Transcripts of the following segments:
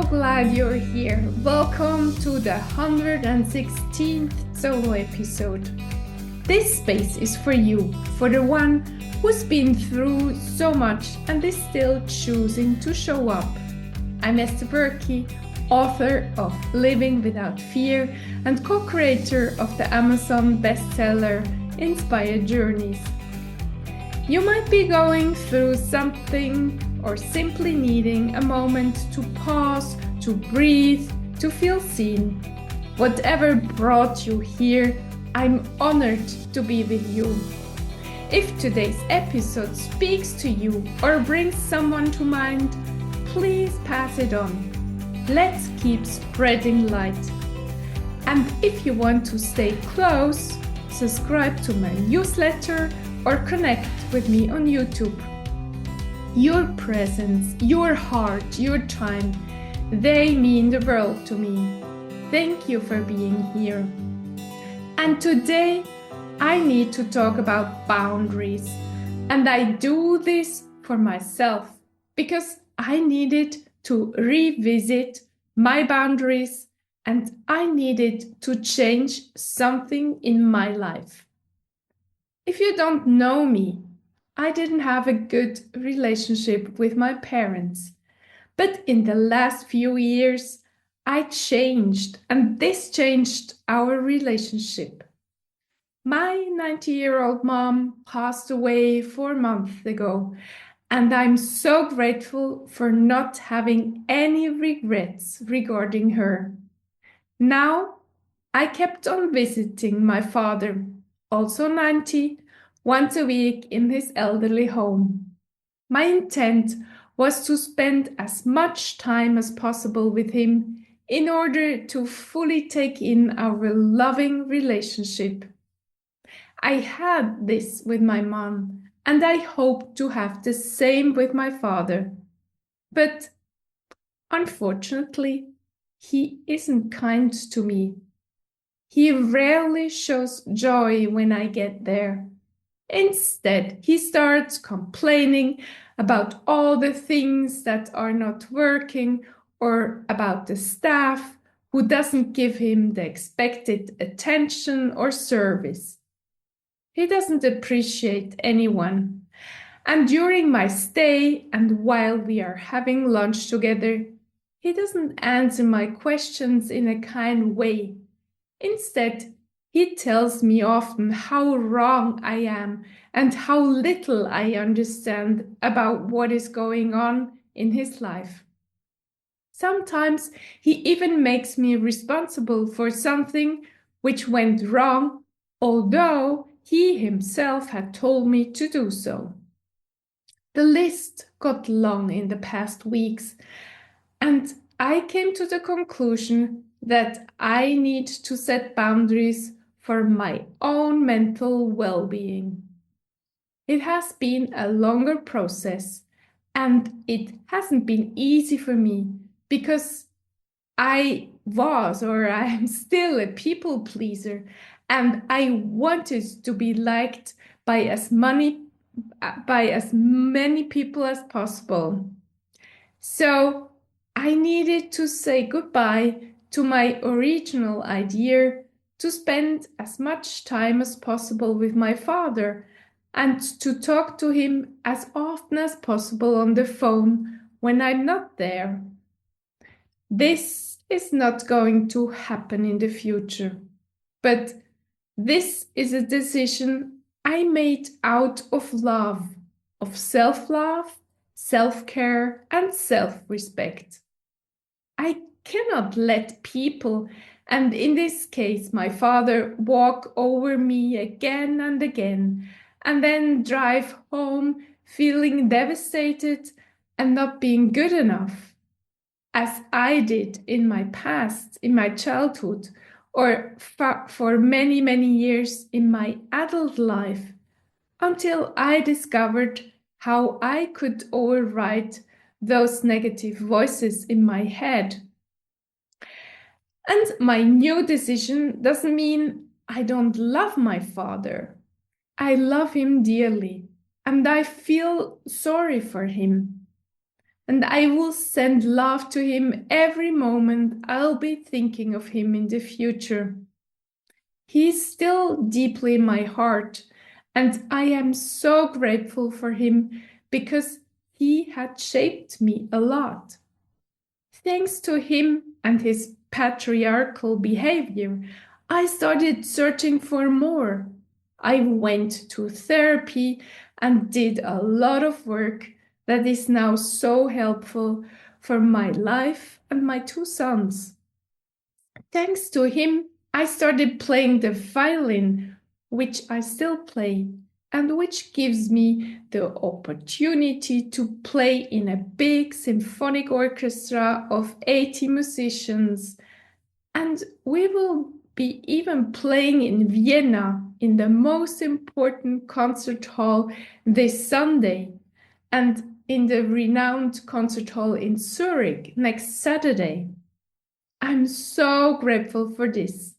glad you're here. Welcome to the 116th solo episode. This space is for you, for the one who's been through so much and is still choosing to show up. I'm Esther Buerki, author of Living Without Fear and co-creator of the Amazon bestseller Inspired Journeys. You might be going through something or simply needing a moment to pause, to breathe, to feel seen. Whatever brought you here, I'm honored to be with you. If today's episode speaks to you or brings someone to mind, please pass it on. Let's keep spreading light. And if you want to stay close, subscribe to my newsletter or connect with me on YouTube. Your presence, your heart, your time, they mean the world to me. Thank you for being here. And today, I need to talk about boundaries. And I do this for myself because I needed to revisit my boundaries and I needed to change something in my life. If you don't know me, I didn't have a good relationship with my parents. But in the last few years, I changed, and this changed our relationship. My 90-year-old mom passed away 4 months ago, and I'm so grateful for not having any regrets regarding her. Now, I kept on visiting my father, also 90, once a week in his elderly home. My intent was to spend as much time as possible with him in order to fully take in our loving relationship. I had this with my mom, and I hope to have the same with my father. But unfortunately, he isn't kind to me. He rarely shows joy when I get there. Instead, he starts complaining about all the things that are not working or about the staff who doesn't give him the expected attention or service. He doesn't appreciate anyone. And during my stay and while we are having lunch together, he doesn't answer my questions in a kind way. Instead, he tells me often how wrong I am and how little I understand about what is going on in his life. Sometimes he even makes me responsible for something which went wrong, although he himself had told me to do so. The list got long in the past weeks, and I came to the conclusion that I need to set boundaries for my own mental well-being. It has been a longer process, and it hasn't been easy for me because I was or I am still a people pleaser, and I wanted to be liked by as many people as possible. So I needed to say goodbye to my original idea to spend as much time as possible with my father and to talk to him as often as possible on the phone when I'm not there. This is not going to happen in the future, but this is a decision I made out of love, of self-love, self-care, and self-respect. I cannot let people, and in this case my father, walk over me again and again, and then drive home feeling devastated and not being good enough, as I did in my past, in my childhood, or for many, many years in my adult life, until I discovered how I could override those negative voices in my head. And my new decision doesn't mean I don't love my father. I love him dearly, and I feel sorry for him. and I will send love to him every moment I'll be thinking of him in the future. He's still deeply in my heart, and I am so grateful for him because he had shaped me a lot. Thanks to him and his patriarchal behavior, I started searching for more. I went to therapy and did a lot of work that is now so helpful for my life and my two sons. Thanks to him, I started playing the violin, which I still play, and which gives me the opportunity to play in a big symphonic orchestra of 80 musicians. And we will be even playing in Vienna in the most important concert hall this Sunday, and in the renowned concert hall in Zurich next Saturday. I'm so grateful for this.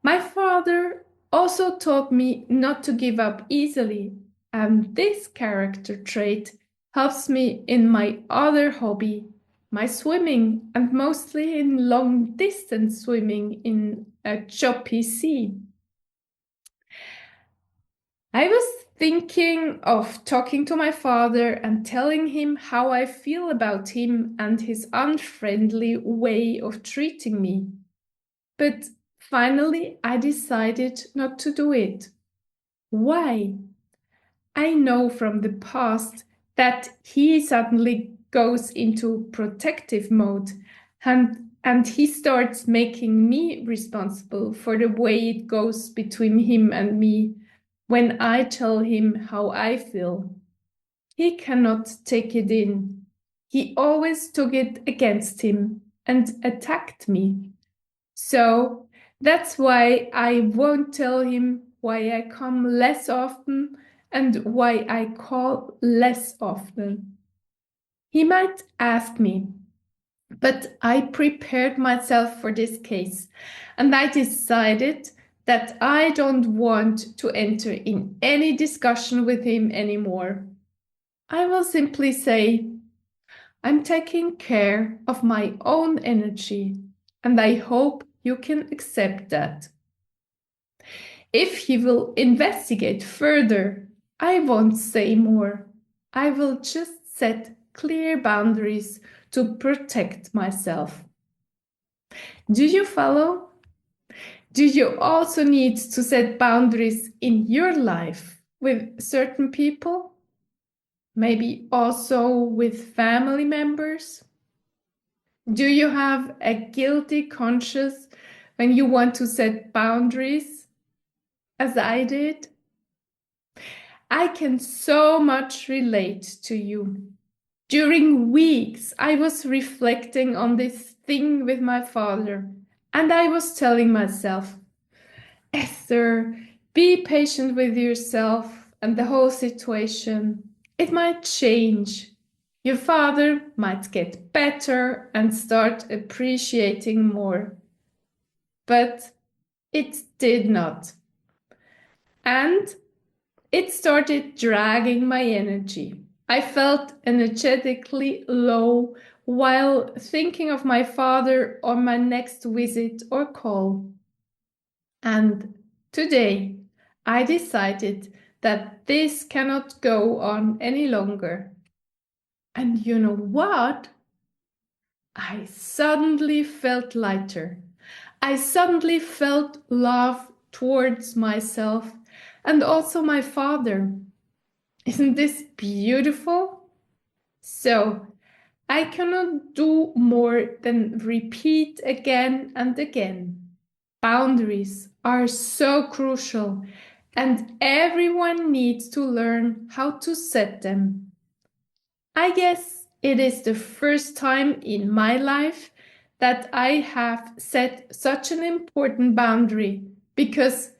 My father also taught me not to give up easily, and this character trait helps me in my other hobby, my swimming, and mostly in long distance swimming in a choppy sea. I was thinking of talking to my father and telling him how I feel about him and his unfriendly way of treating me. But finally, I decided not to do it. Why? I know from the past that he suddenly goes into protective mode and he starts making me responsible for the way it goes between him and me when I tell him how I feel. He cannot take it in. He always took it against him and attacked me. So that's why I won't tell him why I come less often and why I call less often. He might ask me, but I prepared myself for this case and I decided that I don't want to enter in any discussion with him anymore. I will simply say, I'm taking care of my own energy, and I hope you can accept that. If he will investigate further, I won't say more. I will just set clear boundaries to protect myself. Do you follow? Do you also need to set boundaries in your life with certain people? Maybe also with family members? Do you have a guilty conscience when you want to set boundaries, as I did? I can so much relate to you. During weeks, I was reflecting on this thing with my father, and I was telling myself, Esther, be patient with yourself and the whole situation. It might change. Your father might get better and start appreciating more. But it did not. And it started dragging my energy. I felt energetically low while thinking of my father on my next visit or call. And today, I decided that this cannot go on any longer. And you know what? I suddenly felt lighter. I suddenly felt love towards myself and also my father. Isn't this beautiful? So, I cannot do more than repeat again and again. Boundaries are so crucial, and everyone needs to learn how to set them. I guess it is the first time in my life that I have set such an important boundary because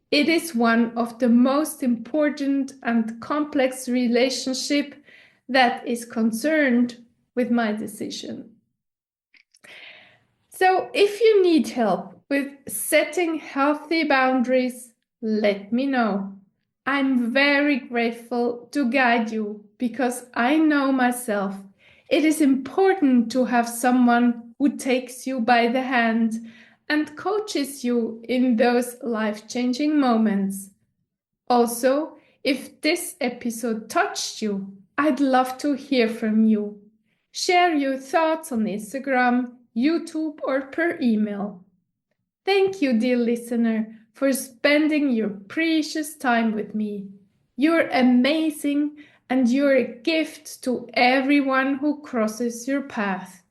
it is one of the most important and complex relationship that is concerned with my decision. So if you need help with setting healthy boundaries, let me know. I'm very grateful to guide you because I know myself It is important to have someone who takes you by the hand and coaches you in those life-changing moments. Also, if this episode touched you, I'd love to hear from you. Share your thoughts on Instagram, YouTube, or per email. Thank you, dear listener, for spending your precious time with me. You're amazing, and you're a gift to everyone who crosses your path.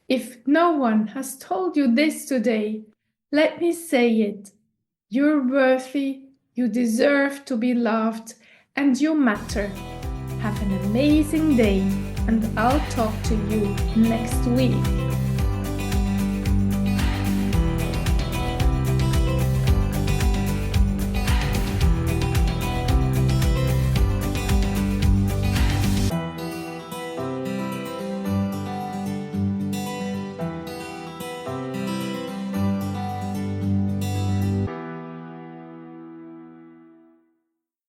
If no one has told you this today, let me say it. You're worthy, you deserve to be loved, and you matter. Have an amazing day, and I'll talk to you next week.